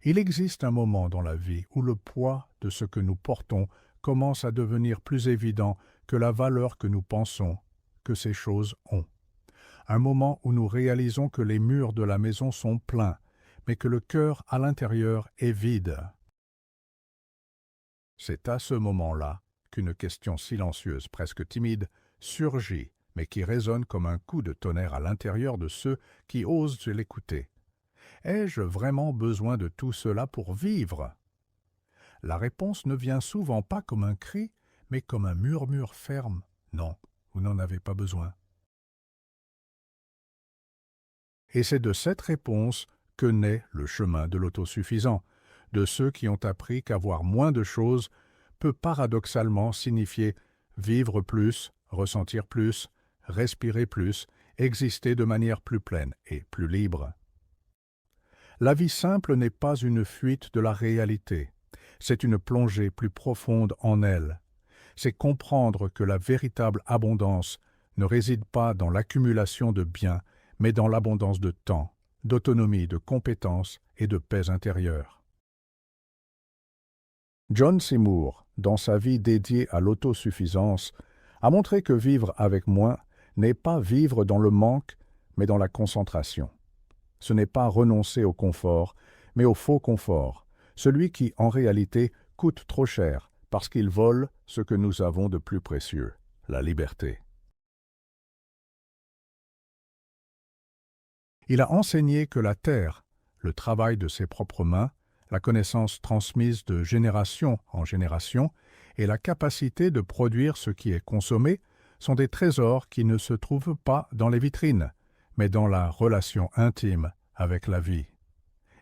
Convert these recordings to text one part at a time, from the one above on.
Il existe un moment dans la vie où le poids de ce que nous portons commence à devenir plus évident que la valeur que nous pensons que ces choses ont. Un moment où nous réalisons que les murs de la maison sont pleins, mais que le cœur à l'intérieur est vide. C'est à ce moment-là qu'une question silencieuse, presque timide, surgit, mais qui résonne comme un coup de tonnerre à l'intérieur de ceux qui osent l'écouter. Ai-je vraiment besoin de tout cela pour vivre? La réponse ne vient souvent pas comme un cri, mais comme un murmure ferme. Non, vous n'en avez pas besoin. Et c'est de cette réponse que naît le chemin de l'autosuffisant, de ceux qui ont appris qu'avoir moins de choses peut paradoxalement signifier vivre plus, ressentir plus, respirer plus, exister de manière plus pleine et plus libre. La vie simple n'est pas une fuite de la réalité, c'est une plongée plus profonde en elle. C'est comprendre que la véritable abondance ne réside pas dans l'accumulation de biens, mais dans l'abondance de temps, d'autonomie, de compétences et de paix intérieure. John Seymour, dans sa vie dédiée à l'autosuffisance, a montré que vivre avec moins n'est pas vivre dans le manque, mais dans la concentration. Ce n'est pas renoncer au confort, mais au faux confort, celui qui, en réalité, coûte trop cher parce qu'il vole ce que nous avons de plus précieux, la liberté. Il a enseigné que la terre, le travail de ses propres mains, la connaissance transmise de génération en génération et la capacité de produire ce qui est consommé sont des trésors qui ne se trouvent pas dans les vitrines, mais dans la relation intime avec la vie.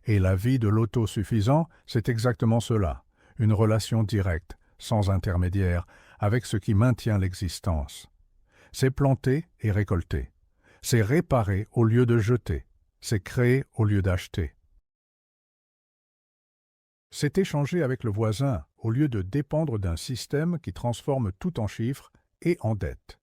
Et la vie de l'autosuffisant, c'est exactement cela, une relation directe, sans intermédiaire, avec ce qui maintient l'existence. C'est planter et récolter. C'est réparer au lieu de jeter. C'est créer au lieu d'acheter. C'est échanger avec le voisin au lieu de dépendre d'un système qui transforme tout en chiffres et en dettes.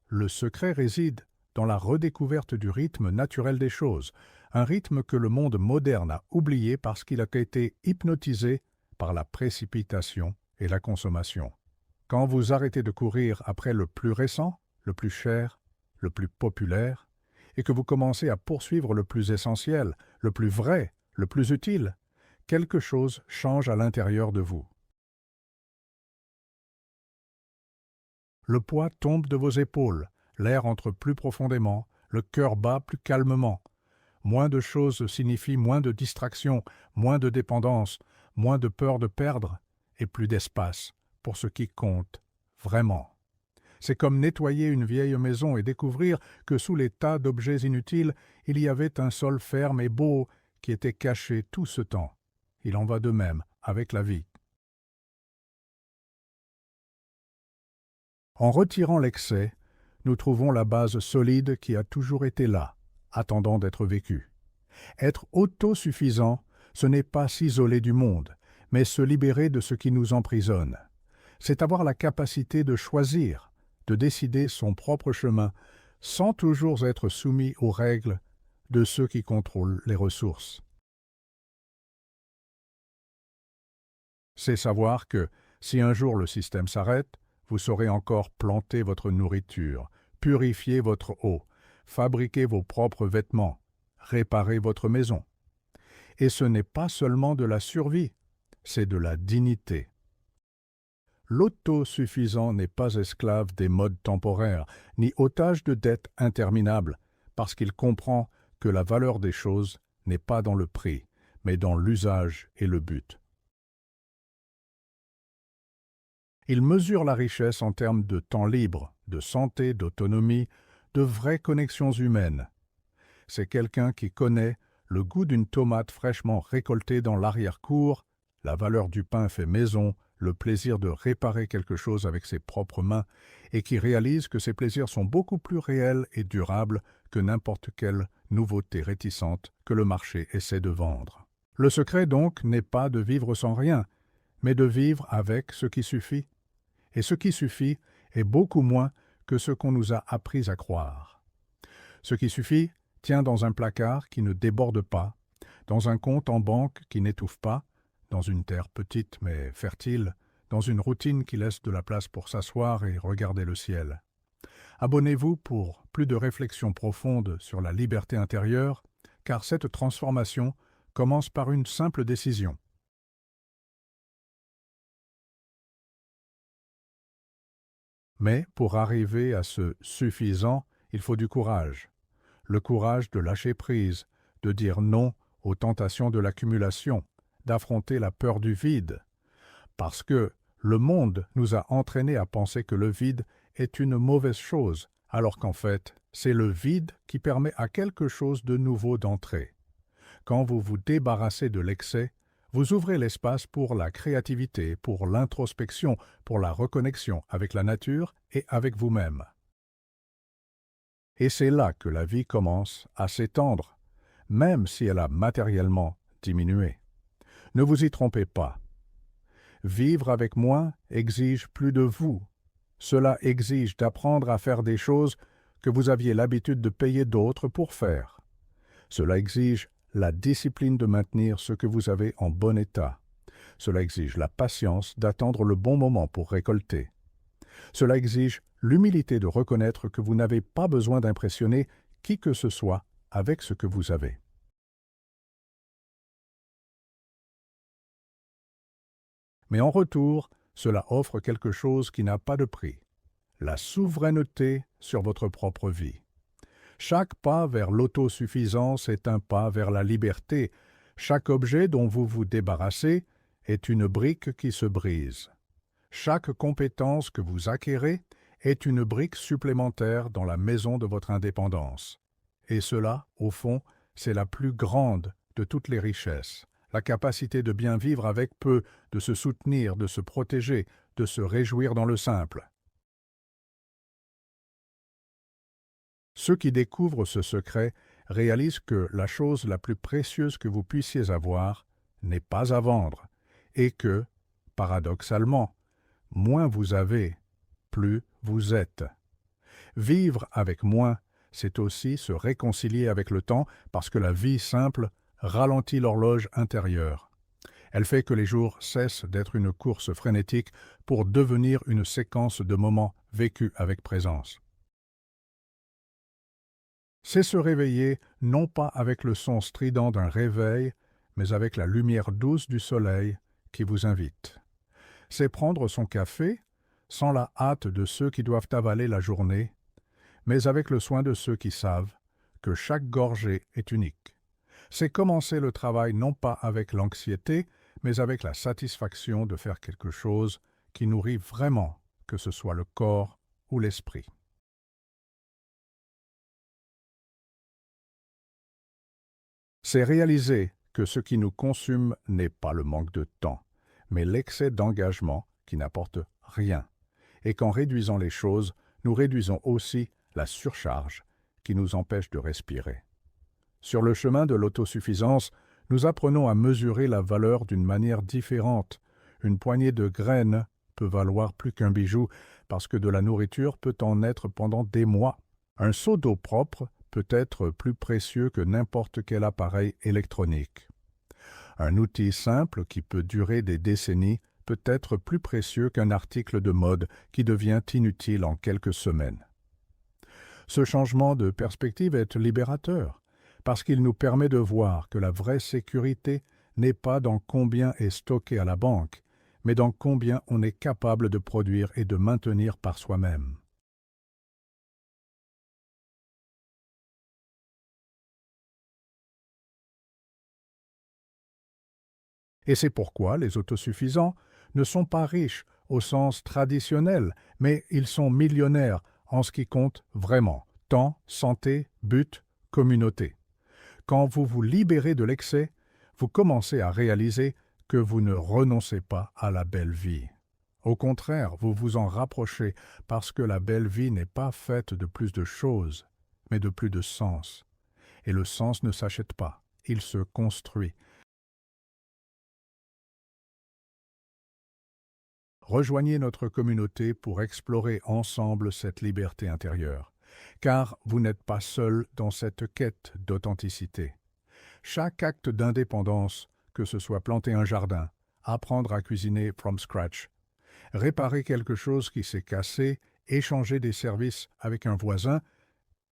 Le secret réside dans la redécouverte du rythme naturel des choses, un rythme que le monde moderne a oublié parce qu'il a été hypnotisé par la précipitation et la consommation. Quand vous arrêtez de courir après le plus récent, le plus cher, le plus populaire, et que vous commencez à poursuivre le plus essentiel, le plus vrai, le plus utile, quelque chose change à l'intérieur de vous. Le poids tombe de vos épaules, l'air entre plus profondément, le cœur bat plus calmement. Moins de choses signifie moins de distractions, moins de dépendance, moins de peur de perdre et plus d'espace pour ce qui compte vraiment. C'est comme nettoyer une vieille maison et découvrir que sous les tas d'objets inutiles, il y avait un sol ferme et beau qui était caché tout ce temps. Il en va de même avec la vie. En retirant l'excès, nous trouvons la base solide qui a toujours été là, attendant d'être vécue. Être autosuffisant, ce n'est pas s'isoler du monde, mais se libérer de ce qui nous emprisonne. C'est avoir la capacité de choisir, de décider son propre chemin, sans toujours être soumis aux règles de ceux qui contrôlent les ressources. C'est savoir que, si un jour le système s'arrête, vous saurez encore planter votre nourriture, purifier votre eau, fabriquer vos propres vêtements, réparer votre maison. Et ce n'est pas seulement de la survie, c'est de la dignité. L'autosuffisant n'est pas esclave des modes temporaires, ni otage de dettes interminables, parce qu'il comprend que la valeur des choses n'est pas dans le prix, mais dans l'usage et le but. Il mesure la richesse en termes de temps libre, de santé, d'autonomie, de vraies connexions humaines. C'est quelqu'un qui connaît le goût d'une tomate fraîchement récoltée dans l'arrière-cour, la valeur du pain fait maison, le plaisir de réparer quelque chose avec ses propres mains, et qui réalise que ces plaisirs sont beaucoup plus réels et durables que n'importe quelle nouveauté réticente que le marché essaie de vendre. Le secret donc n'est pas de vivre sans rien, mais de vivre avec ce qui suffit. Et ce qui suffit est beaucoup moins que ce qu'on nous a appris à croire. Ce qui suffit tient dans un placard qui ne déborde pas, dans un compte en banque qui n'étouffe pas, dans une terre petite mais fertile, dans une routine qui laisse de la place pour s'asseoir et regarder le ciel. Abonnez-vous pour plus de réflexions profondes sur la liberté intérieure, car cette transformation commence par une simple décision. Mais pour arriver à ce suffisant, il faut du courage. Le courage de lâcher prise, de dire non aux tentations de l'accumulation, d'affronter la peur du vide. Parce que le monde nous a entraînés à penser que le vide est une mauvaise chose, alors qu'en fait, c'est le vide qui permet à quelque chose de nouveau d'entrer. Quand vous vous débarrassez de l'excès, vous ouvrez l'espace pour la créativité, pour l'introspection, pour la reconnexion avec la nature et avec vous-même. Et c'est là que la vie commence à s'étendre, même si elle a matériellement diminué. Ne vous y trompez pas. Vivre avec moins exige plus de vous. Cela exige d'apprendre à faire des choses que vous aviez l'habitude de payer d'autres pour faire. Cela exige la discipline de maintenir ce que vous avez en bon état. Cela exige la patience d'attendre le bon moment pour récolter. Cela exige l'humilité de reconnaître que vous n'avez pas besoin d'impressionner qui que ce soit avec ce que vous avez. Mais en retour, cela offre quelque chose qui n'a pas de prix, la souveraineté sur votre propre vie. Chaque pas vers l'autosuffisance est un pas vers la liberté. Chaque objet dont vous vous débarrassez est une brique qui se brise. Chaque compétence que vous acquérez est une brique supplémentaire dans la maison de votre indépendance. Et cela, au fond, c'est la plus grande de toutes les richesses, la capacité de bien vivre avec peu, de se soutenir, de se protéger, de se réjouir dans le simple. Ceux qui découvrent ce secret réalisent que la chose la plus précieuse que vous puissiez avoir n'est pas à vendre et que, paradoxalement, moins vous avez, plus vous êtes. Vivre avec moins, c'est aussi se réconcilier avec le temps parce que la vie simple ralentit l'horloge intérieure. Elle fait que les jours cessent d'être une course frénétique pour devenir une séquence de moments vécus avec présence. C'est se réveiller non pas avec le son strident d'un réveil, mais avec la lumière douce du soleil qui vous invite. C'est prendre son café sans la hâte de ceux qui doivent avaler la journée, mais avec le soin de ceux qui savent que chaque gorgée est unique. C'est commencer le travail non pas avec l'anxiété, mais avec la satisfaction de faire quelque chose qui nourrit vraiment, que ce soit le corps ou l'esprit. C'est réaliser que ce qui nous consume n'est pas le manque de temps, mais l'excès d'engagement qui n'apporte rien, et qu'en réduisant les choses, nous réduisons aussi la surcharge qui nous empêche de respirer. Sur le chemin de l'autosuffisance, nous apprenons à mesurer la valeur d'une manière différente. Une poignée de graines peut valoir plus qu'un bijou parce que de la nourriture peut en être pendant des mois. Un seau d'eau propre peut être plus précieux que n'importe quel appareil électronique. Un outil simple qui peut durer des décennies peut être plus précieux qu'un article de mode qui devient inutile en quelques semaines. Ce changement de perspective est libérateur, parce qu'il nous permet de voir que la vraie sécurité n'est pas dans combien est stocké à la banque, mais dans combien on est capable de produire et de maintenir par soi-même. Et c'est pourquoi les autosuffisants ne sont pas riches au sens traditionnel, mais ils sont millionnaires en ce qui compte vraiment: temps, santé, but, communauté. Quand vous vous libérez de l'excès, vous commencez à réaliser que vous ne renoncez pas à la belle vie. Au contraire, vous vous en rapprochez parce que la belle vie n'est pas faite de plus de choses, mais de plus de sens. Et le sens ne s'achète pas, il se construit. Rejoignez notre communauté pour explorer ensemble cette liberté intérieure, car vous n'êtes pas seul dans cette quête d'authenticité. Chaque acte d'indépendance, que ce soit planter un jardin, apprendre à cuisiner from scratch, réparer quelque chose qui s'est cassé, échanger des services avec un voisin,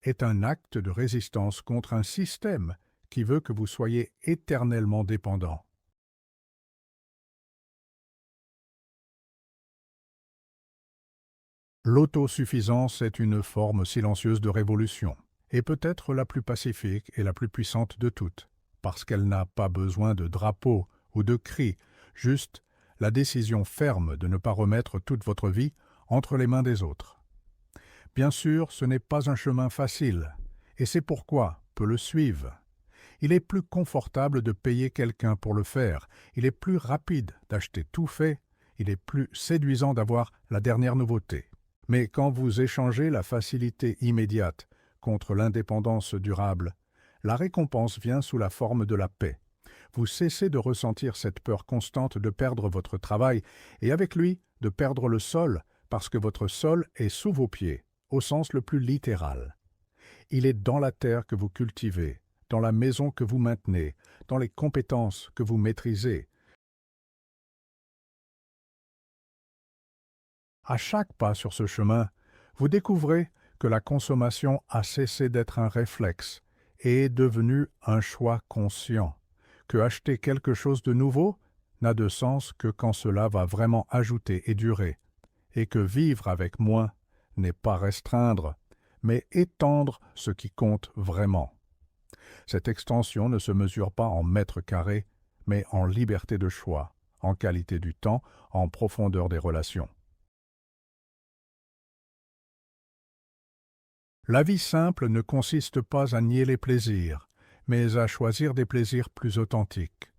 est un acte de résistance contre un système qui veut que vous soyez éternellement dépendant. L'autosuffisance est une forme silencieuse de révolution, et peut-être la plus pacifique et la plus puissante de toutes, parce qu'elle n'a pas besoin de drapeaux ou de cris, juste la décision ferme de ne pas remettre toute votre vie entre les mains des autres. Bien sûr, ce n'est pas un chemin facile, et c'est pourquoi peu le suivent. Il est plus confortable de payer quelqu'un pour le faire, il est plus rapide d'acheter tout fait, il est plus séduisant d'avoir la dernière nouveauté. Mais quand vous échangez la facilité immédiate contre l'indépendance durable, la récompense vient sous la forme de la paix. Vous cessez de ressentir cette peur constante de perdre votre travail et avec lui de perdre le sol parce que votre sol est sous vos pieds, au sens le plus littéral. Il est dans la terre que vous cultivez, dans la maison que vous maintenez, dans les compétences que vous maîtrisez. À chaque pas sur ce chemin, vous découvrez que la consommation a cessé d'être un réflexe et est devenue un choix conscient, que acheter quelque chose de nouveau n'a de sens que quand cela va vraiment ajouter et durer, et que vivre avec moins n'est pas restreindre, mais étendre ce qui compte vraiment. Cette extension ne se mesure pas en mètres carrés, mais en liberté de choix, en qualité du temps, en profondeur des relations. La vie simple ne consiste pas à nier les plaisirs, mais à choisir des plaisirs plus authentiques.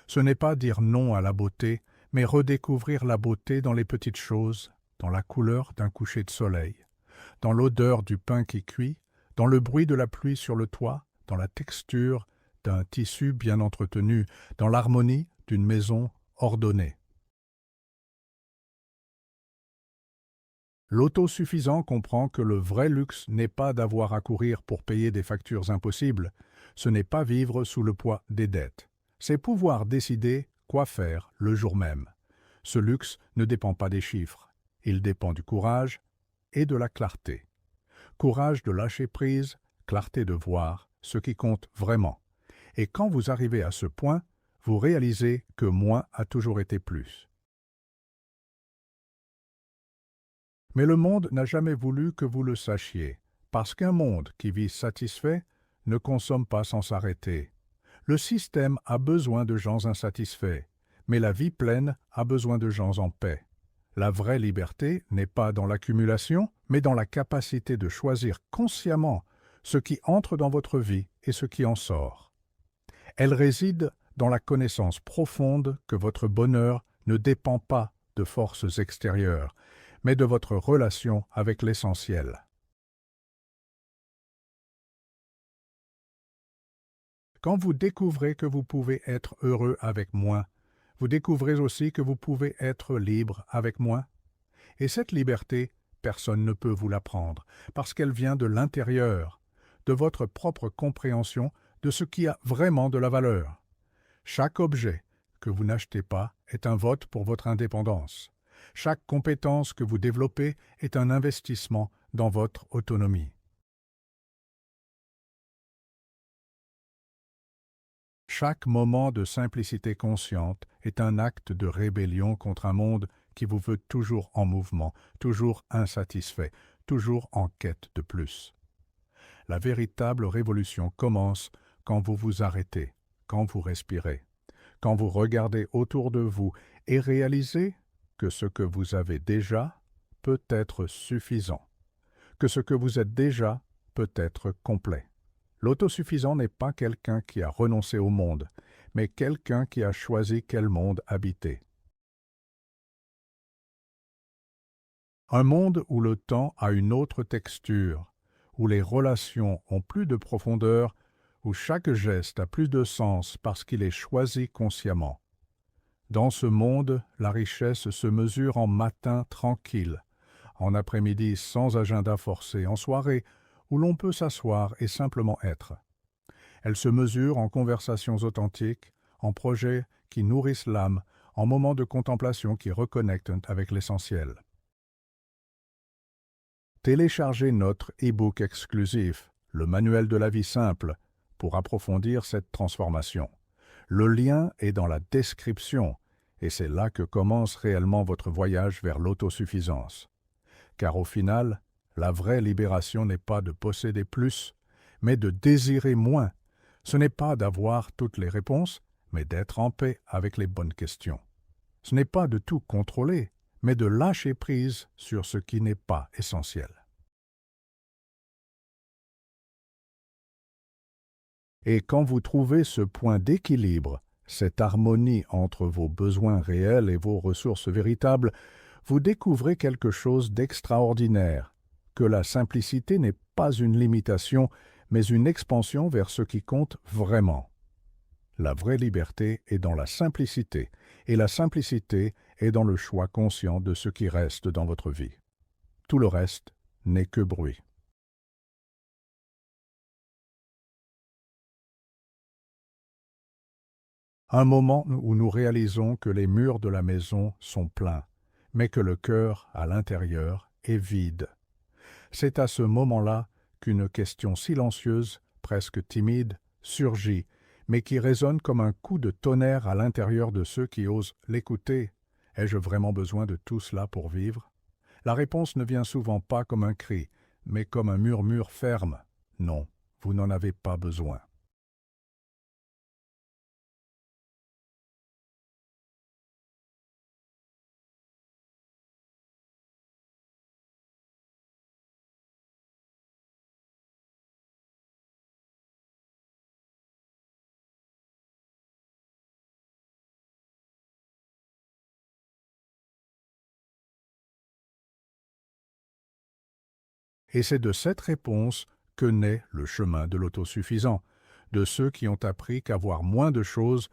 Ce n'est pas dire non à la beauté, mais redécouvrir la beauté dans les petites choses, dans la couleur d'un coucher de soleil, dans l'odeur du pain qui cuit, dans le bruit de la pluie sur le toit, dans la texture d'un tissu bien entretenu, dans l'harmonie d'une maison ordonnée. L'autosuffisant comprend que le vrai luxe n'est pas d'avoir à courir pour payer des factures impossibles, ce n'est pas vivre sous le poids des dettes. C'est pouvoir décider quoi faire le jour même. Ce luxe ne dépend pas des chiffres, il dépend du courage et de la clarté. Courage de lâcher prise, clarté de voir ce qui compte vraiment. Et quand vous arrivez à ce point, vous réalisez que moins a toujours été plus. Mais le monde n'a jamais voulu que vous le sachiez, parce qu'un monde qui vit satisfait ne consomme pas sans s'arrêter. Le système a besoin de gens insatisfaits, mais la vie pleine a besoin de gens en paix. La vraie liberté n'est pas dans l'accumulation, mais dans la capacité de choisir consciemment ce qui entre dans votre vie et ce qui en sort. Elle réside dans la connaissance profonde que votre bonheur ne dépend pas de forces extérieures, mais de votre relation avec l'essentiel. Quand vous découvrez que vous pouvez être heureux avec moins, vous découvrez aussi que vous pouvez être libre avec moins. Et cette liberté, personne ne peut vous l'apprendre, parce qu'elle vient de l'intérieur, de votre propre compréhension de ce qui a vraiment de la valeur. Chaque objet que vous n'achetez pas est un vote pour votre indépendance. Chaque compétence que vous développez est un investissement dans votre autonomie. Chaque moment de simplicité consciente est un acte de rébellion contre un monde qui vous veut toujours en mouvement, toujours insatisfait, toujours en quête de plus. La véritable révolution commence quand vous vous arrêtez, quand vous respirez, quand vous regardez autour de vous et réalisez que ce que vous avez déjà peut être suffisant, que ce que vous êtes déjà peut être complet. L'autosuffisant n'est pas quelqu'un qui a renoncé au monde, mais quelqu'un qui a choisi quel monde habiter. Un monde où le temps a une autre texture, où les relations ont plus de profondeur, où chaque geste a plus de sens parce qu'il est choisi consciemment. Dans ce monde, la richesse se mesure en matin tranquille, en après-midi sans agenda forcé, en soirée où l'on peut s'asseoir et simplement être. Elle se mesure en conversations authentiques, en projets qui nourrissent l'âme, en moments de contemplation qui reconnectent avec l'essentiel. Téléchargez notre e-book exclusif, le Manuel de la vie simple, pour approfondir cette transformation. Le lien est dans la description, et c'est là que commence réellement votre voyage vers l'autosuffisance. Car au final, la vraie libération n'est pas de posséder plus, mais de désirer moins. Ce n'est pas d'avoir toutes les réponses, mais d'être en paix avec les bonnes questions. Ce n'est pas de tout contrôler, mais de lâcher prise sur ce qui n'est pas essentiel. Et quand vous trouvez ce point d'équilibre, cette harmonie entre vos besoins réels et vos ressources véritables, vous découvrez quelque chose d'extraordinaire, que la simplicité n'est pas une limitation, mais une expansion vers ce qui compte vraiment. La vraie liberté est dans la simplicité, et la simplicité est dans le choix conscient de ce qui reste dans votre vie. Tout le reste n'est que bruit. Un moment où nous réalisons que les murs de la maison sont pleins, mais que le cœur, à l'intérieur, est vide. C'est à ce moment-là qu'une question silencieuse, presque timide, surgit, mais qui résonne comme un coup de tonnerre à l'intérieur de ceux qui osent l'écouter. Ai-je vraiment besoin de tout cela pour vivre? La réponse ne vient souvent pas comme un cri, mais comme un murmure ferme. Non, vous n'en avez pas besoin. Et c'est de cette réponse que naît le chemin de l'autosuffisant, de ceux qui ont appris qu'avoir moins de choses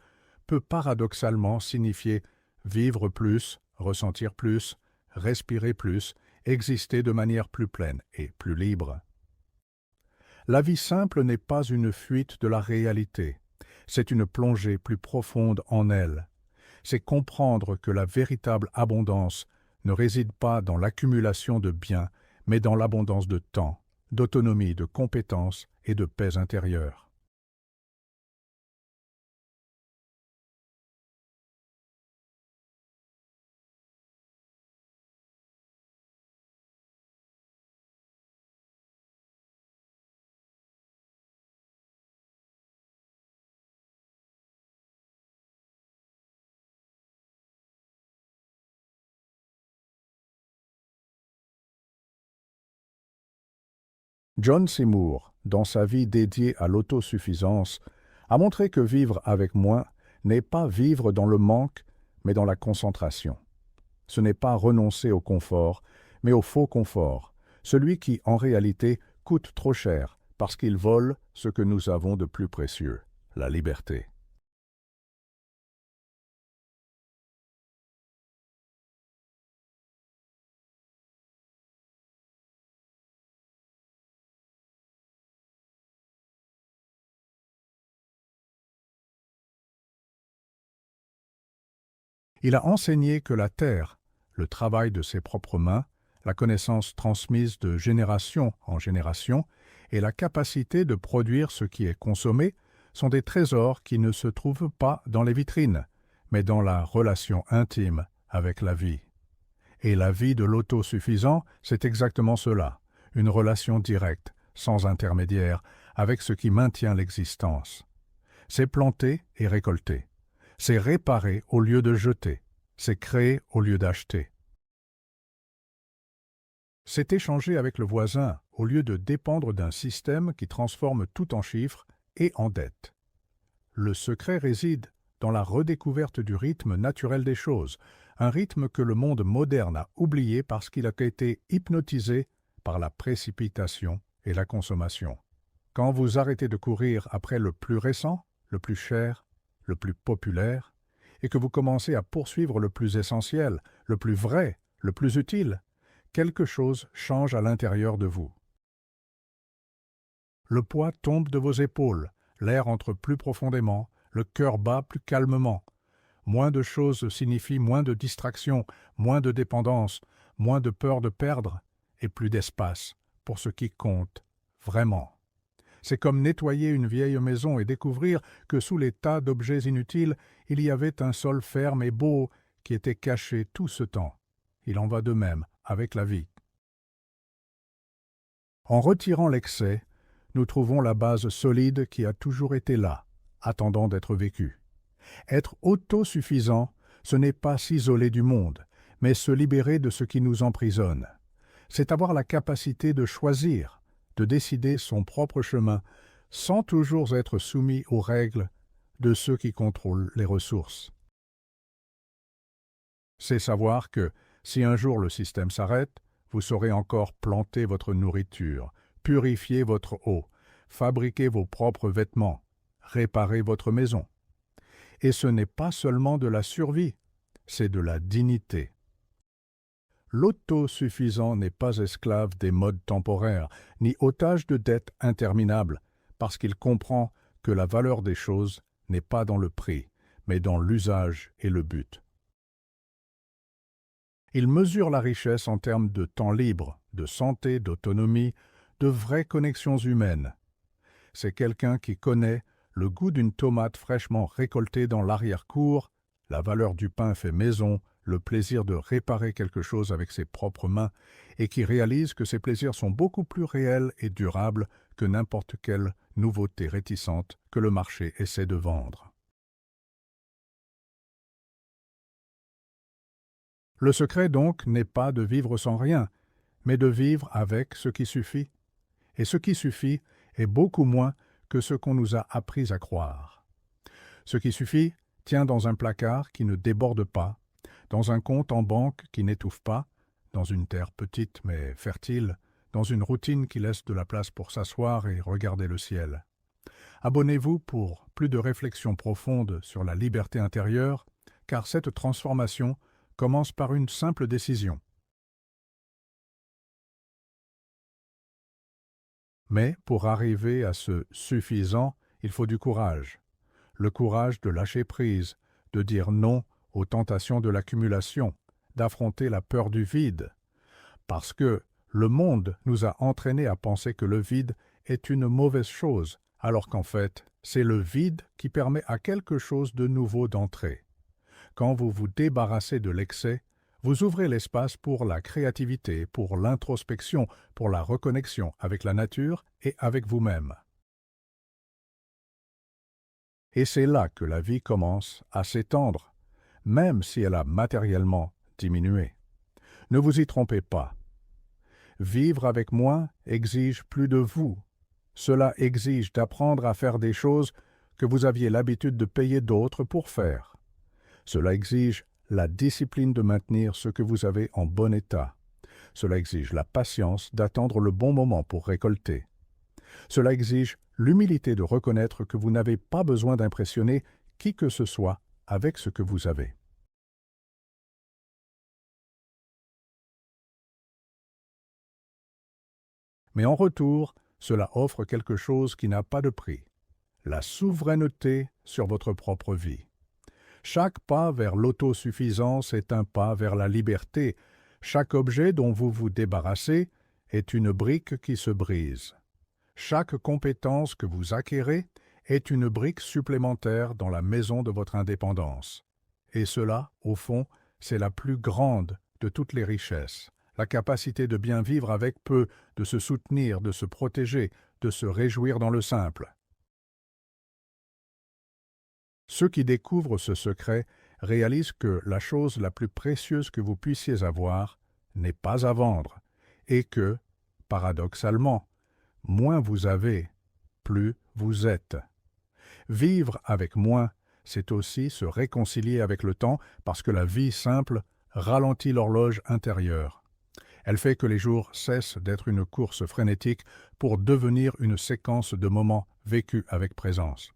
peut paradoxalement signifier vivre plus, ressentir plus, respirer plus, exister de manière plus pleine et plus libre. La vie simple n'est pas une fuite de la réalité, c'est une plongée plus profonde en elle. C'est comprendre que la véritable abondance ne réside pas dans l'accumulation de biens, mais dans l'abondance de temps, d'autonomie, de compétences et de paix intérieure. John Seymour, dans sa vie dédiée à l'autosuffisance, a montré que vivre avec moins n'est pas vivre dans le manque, mais dans la concentration. Ce n'est pas renoncer au confort, mais au faux confort, celui qui, en réalité, coûte trop cher parce qu'il vole ce que nous avons de plus précieux, la liberté. Il a enseigné que la terre, le travail de ses propres mains, la connaissance transmise de génération en génération et la capacité de produire ce qui est consommé sont des trésors qui ne se trouvent pas dans les vitrines, mais dans la relation intime avec la vie. Et la vie de l'autosuffisant, c'est exactement cela, une relation directe, sans intermédiaire, avec ce qui maintient l'existence. C'est planter et récolter. C'est réparer au lieu de jeter. C'est créer au lieu d'acheter. C'est échanger avec le voisin au lieu de dépendre d'un système qui transforme tout en chiffres et en dettes. Le secret réside dans la redécouverte du rythme naturel des choses, un rythme que le monde moderne a oublié parce qu'il a été hypnotisé par la précipitation et la consommation. Quand vous arrêtez de courir après le plus récent, le plus cher, le plus populaire, et que vous commencez à poursuivre le plus essentiel, le plus vrai, le plus utile, quelque chose change à l'intérieur de vous. Le poids tombe de vos épaules, l'air entre plus profondément, le cœur bat plus calmement. Moins de choses signifie moins de distraction, moins de dépendance, moins de peur de perdre et plus d'espace pour ce qui compte vraiment. C'est comme nettoyer une vieille maison et découvrir que sous les tas d'objets inutiles, il y avait un sol ferme et beau qui était caché tout ce temps. Il en va de même avec la vie. En retirant l'excès, nous trouvons la base solide qui a toujours été là, attendant d'être vécue. Être autosuffisant, ce n'est pas s'isoler du monde, mais se libérer de ce qui nous emprisonne. C'est avoir la capacité de choisir, de décider son propre chemin, sans toujours être soumis aux règles de ceux qui contrôlent les ressources. C'est savoir que, si un jour le système s'arrête, vous saurez encore planter votre nourriture, purifier votre eau, fabriquer vos propres vêtements, réparer votre maison. Et ce n'est pas seulement de la survie, c'est de la dignité. L'autosuffisant n'est pas esclave des modes temporaires, ni otage de dettes interminables, parce qu'il comprend que la valeur des choses n'est pas dans le prix, mais dans l'usage et le but. Il mesure la richesse en termes de temps libre, de santé, d'autonomie, de vraies connexions humaines. C'est quelqu'un qui connaît le goût d'une tomate fraîchement récoltée dans l'arrière-cour, la valeur du pain fait maison, le plaisir de réparer quelque chose avec ses propres mains, et qui réalise que ces plaisirs sont beaucoup plus réels et durables que n'importe quelle nouveauté réticente que le marché essaie de vendre. Le secret donc n'est pas de vivre sans rien, mais de vivre avec ce qui suffit. Et ce qui suffit est beaucoup moins que ce qu'on nous a appris à croire. Ce qui suffit tient dans un placard qui ne déborde pas, dans un compte en banque qui n'étouffe pas, dans une terre petite mais fertile, dans une routine qui laisse de la place pour s'asseoir et regarder le ciel. Abonnez-vous pour plus de réflexions profondes sur la liberté intérieure, car cette transformation commence par une simple décision. Mais pour arriver à ce suffisant, il faut du courage. Le courage de lâcher prise, de dire non aux tentations de l'accumulation, d'affronter la peur du vide. Parce que le monde nous a entraînés à penser que le vide est une mauvaise chose, alors qu'en fait, c'est le vide qui permet à quelque chose de nouveau d'entrer. Quand vous vous débarrassez de l'excès, vous ouvrez l'espace pour la créativité, pour l'introspection, pour la reconnexion avec la nature et avec vous-même. Et c'est là que la vie commence à s'étendre, même si elle a matériellement diminué. Ne vous y trompez pas. Vivre avec moins exige plus de vous. Cela exige d'apprendre à faire des choses que vous aviez l'habitude de payer d'autres pour faire. Cela exige la discipline de maintenir ce que vous avez en bon état. Cela exige la patience d'attendre le bon moment pour récolter. Cela exige l'humilité de reconnaître que vous n'avez pas besoin d'impressionner qui que ce soit avec ce que vous avez. Mais en retour, cela offre quelque chose qui n'a pas de prix, la souveraineté sur votre propre vie. Chaque pas vers l'autosuffisance est un pas vers la liberté. Chaque objet dont vous vous débarrassez est une brique qui se brise. Chaque compétence que vous acquérez est une brique supplémentaire dans la maison de votre indépendance. Et cela, au fond, c'est la plus grande de toutes les richesses. La capacité de bien vivre avec peu, de se soutenir, de se protéger, de se réjouir dans le simple. Ceux qui découvrent ce secret réalisent que la chose la plus précieuse que vous puissiez avoir n'est pas à vendre et que, paradoxalement, moins vous avez, plus vous êtes. Vivre avec moins, c'est aussi se réconcilier avec le temps parce que la vie simple ralentit l'horloge intérieure. Elle fait que les jours cessent d'être une course frénétique pour devenir une séquence de moments vécus avec présence.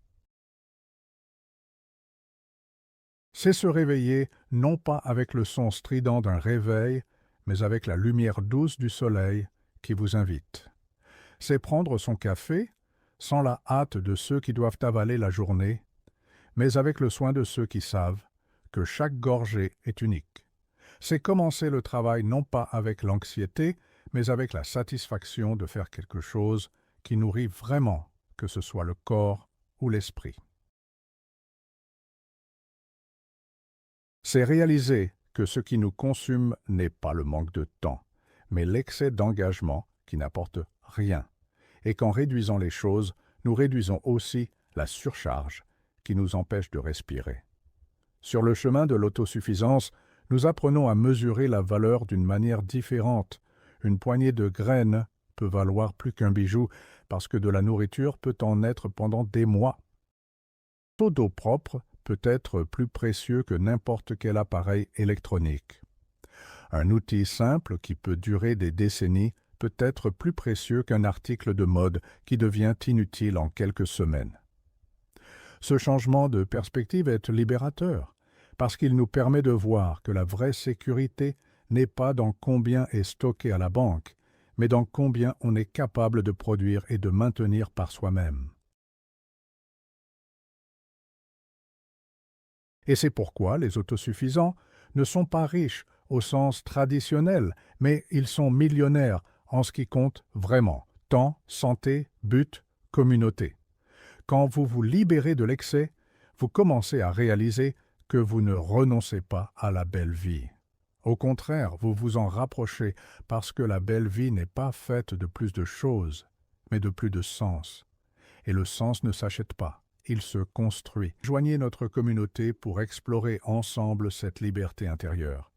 C'est se réveiller non pas avec le son strident d'un réveil, mais avec la lumière douce du soleil qui vous invite. C'est prendre son café sans la hâte de ceux qui doivent avaler la journée, mais avec le soin de ceux qui savent que chaque gorgée est unique. C'est commencer le travail non pas avec l'anxiété, mais avec la satisfaction de faire quelque chose qui nourrit vraiment, que ce soit le corps ou l'esprit. C'est réaliser que ce qui nous consume n'est pas le manque de temps, mais l'excès d'engagement qui n'apporte rien, et qu'en réduisant les choses, nous réduisons aussi la surcharge qui nous empêche de respirer. Sur le chemin de l'autosuffisance, nous apprenons à mesurer la valeur d'une manière différente. Une poignée de graines peut valoir plus qu'un bijou parce que de la nourriture peut en être pendant des mois. Un seau d'eau propre peut être plus précieux que n'importe quel appareil électronique. Un outil simple qui peut durer des décennies peut être plus précieux qu'un article de mode qui devient inutile en quelques semaines. Ce changement de perspective est libérateur, parce qu'il nous permet de voir que la vraie sécurité n'est pas dans combien est stocké à la banque, mais dans combien on est capable de produire et de maintenir par soi-même. Et c'est pourquoi les autosuffisants ne sont pas riches au sens traditionnel, mais ils sont millionnaires en ce qui compte vraiment: temps, santé, but, communauté. Quand vous vous libérez de l'excès, vous commencez à réaliser que vous ne renoncez pas à la belle vie. Au contraire, vous vous en rapprochez parce que la belle vie n'est pas faite de plus de choses, mais de plus de sens. Et le sens ne s'achète pas, il se construit. Joignez notre communauté pour explorer ensemble cette liberté intérieure,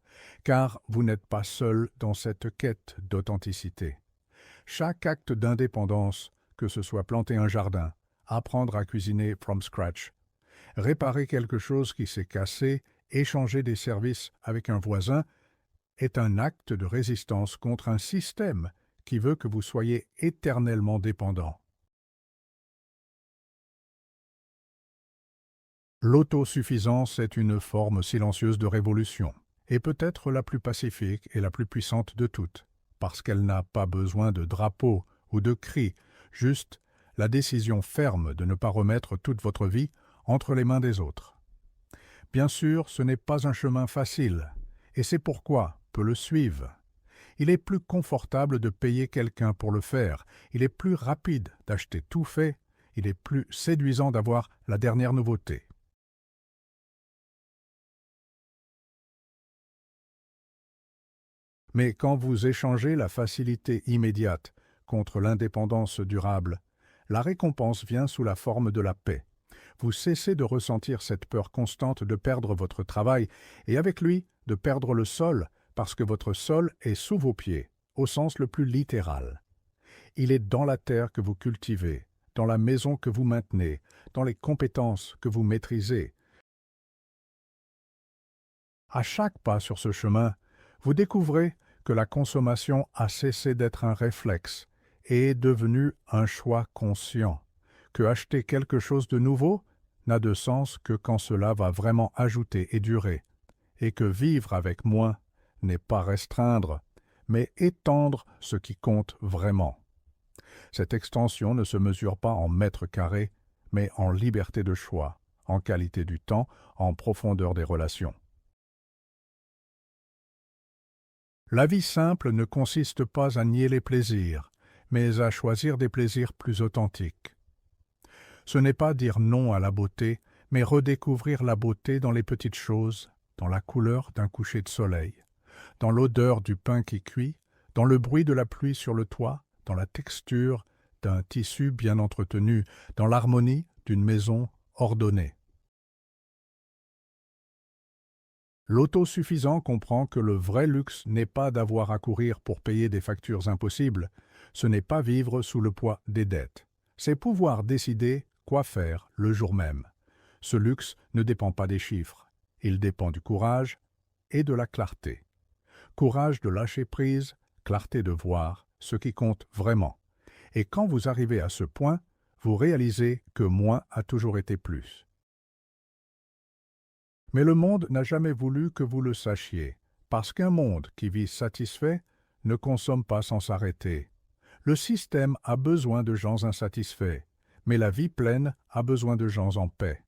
car vous n'êtes pas seul dans cette quête d'authenticité. Chaque acte d'indépendance, que ce soit planter un jardin, apprendre à cuisiner from scratch, réparer quelque chose qui s'est cassé, échanger des services avec un voisin, est un acte de résistance contre un système qui veut que vous soyez éternellement dépendant. L'autosuffisance est une forme silencieuse de révolution, et peut-être la plus pacifique et la plus puissante de toutes, parce qu'elle n'a pas besoin de drapeaux ou de cris, juste la décision ferme de ne pas remettre toute votre vie entre les mains des autres. Bien sûr, ce n'est pas un chemin facile, et c'est pourquoi peu le suivent. Il est plus confortable de payer quelqu'un pour le faire, il est plus rapide d'acheter tout fait, il est plus séduisant d'avoir la dernière nouveauté. Mais quand vous échangez la facilité immédiate contre l'indépendance durable, la récompense vient sous la forme de la paix. Vous cessez de ressentir cette peur constante de perdre votre travail et avec lui de perdre le sol parce que votre sol est sous vos pieds, au sens le plus littéral. Il est dans la terre que vous cultivez, dans la maison que vous maintenez, dans les compétences que vous maîtrisez. À chaque pas sur ce chemin, vous découvrez que la consommation a cessé d'être un réflexe et est devenue un choix conscient, que acheter quelque chose de nouveau n'a de sens que quand cela va vraiment ajouter et durer, et que vivre avec moins n'est pas restreindre, mais étendre ce qui compte vraiment. Cette extension ne se mesure pas en mètres carrés, mais en liberté de choix, en qualité du temps, en profondeur des relations. La vie simple ne consiste pas à nier les plaisirs, mais à choisir des plaisirs plus authentiques. Ce n'est pas dire non à la beauté, mais redécouvrir la beauté dans les petites choses, dans la couleur d'un coucher de soleil, dans l'odeur du pain qui cuit, dans le bruit de la pluie sur le toit, dans la texture d'un tissu bien entretenu, dans l'harmonie d'une maison ordonnée. L'autosuffisant comprend que le vrai luxe n'est pas d'avoir à courir pour payer des factures impossibles, ce n'est pas vivre sous le poids des dettes, c'est pouvoir décider quoi faire le jour même. Ce luxe ne dépend pas des chiffres, il dépend du courage et de la clarté. Courage de lâcher prise, clarté de voir ce qui compte vraiment. Et quand vous arrivez à ce point, vous réalisez que moins a toujours été plus. Mais le monde n'a jamais voulu que vous le sachiez, parce qu'un monde qui vit satisfait ne consomme pas sans s'arrêter. Le système a besoin de gens insatisfaits, Mais la vie pleine a besoin de gens en paix.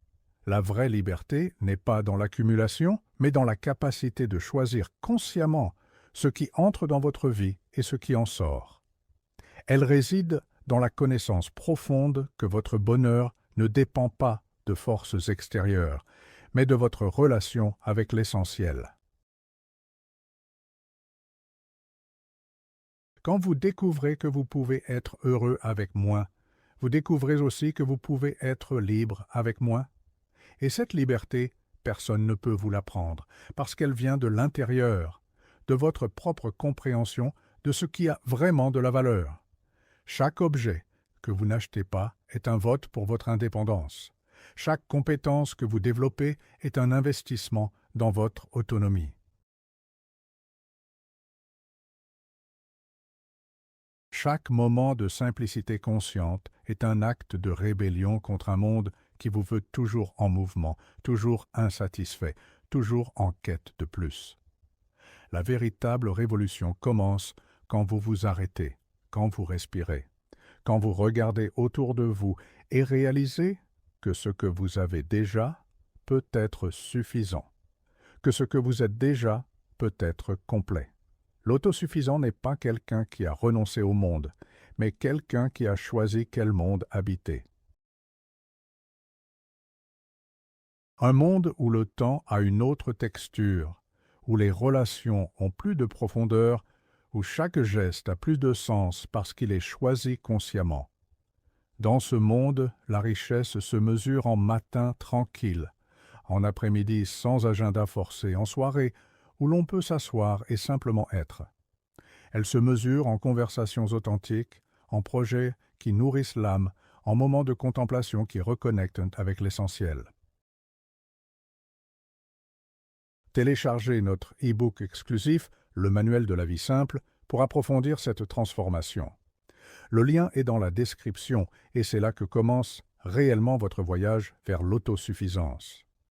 La vraie liberté n'est pas dans l'accumulation, mais dans la capacité de choisir consciemment ce qui entre dans votre vie et ce qui en sort. Elle réside dans la connaissance profonde que votre bonheur ne dépend pas de forces extérieures, mais de votre relation avec l'essentiel. Quand vous découvrez que vous pouvez être heureux avec moins, vous découvrez aussi que vous pouvez être libre avec moins. Et cette liberté, personne ne peut vous la prendre, parce qu'elle vient de l'intérieur, de votre propre compréhension de ce qui a vraiment de la valeur. Chaque objet que vous n'achetez pas est un vote pour votre indépendance. Chaque compétence que vous développez est un investissement dans votre autonomie. Chaque moment de simplicité consciente est un acte de rébellion contre un monde qui vous veut toujours en mouvement, toujours insatisfait, toujours en quête de plus. La véritable révolution commence quand vous vous arrêtez, quand vous respirez, quand vous regardez autour de vous et réalisez que ce que vous avez déjà peut être suffisant, que ce que vous êtes déjà peut être complet. L'autosuffisant n'est pas quelqu'un qui a renoncé au monde, mais quelqu'un qui a choisi quel monde habiter. Un monde où le temps a une autre texture, où les relations ont plus de profondeur, où chaque geste a plus de sens parce qu'il est choisi consciemment. Dans ce monde, la richesse se mesure en matin tranquille, en après-midi sans agenda forcé, en soirée où l'on peut s'asseoir et simplement être. Elle se mesure en conversations authentiques, en projets qui nourrissent l'âme, en moments de contemplation qui reconnectent avec l'essentiel. Téléchargez notre e-book exclusif, Le Manuel de la vie simple, pour approfondir cette transformation. Le lien est dans la description et c'est là que commence réellement votre voyage vers l'autosuffisance.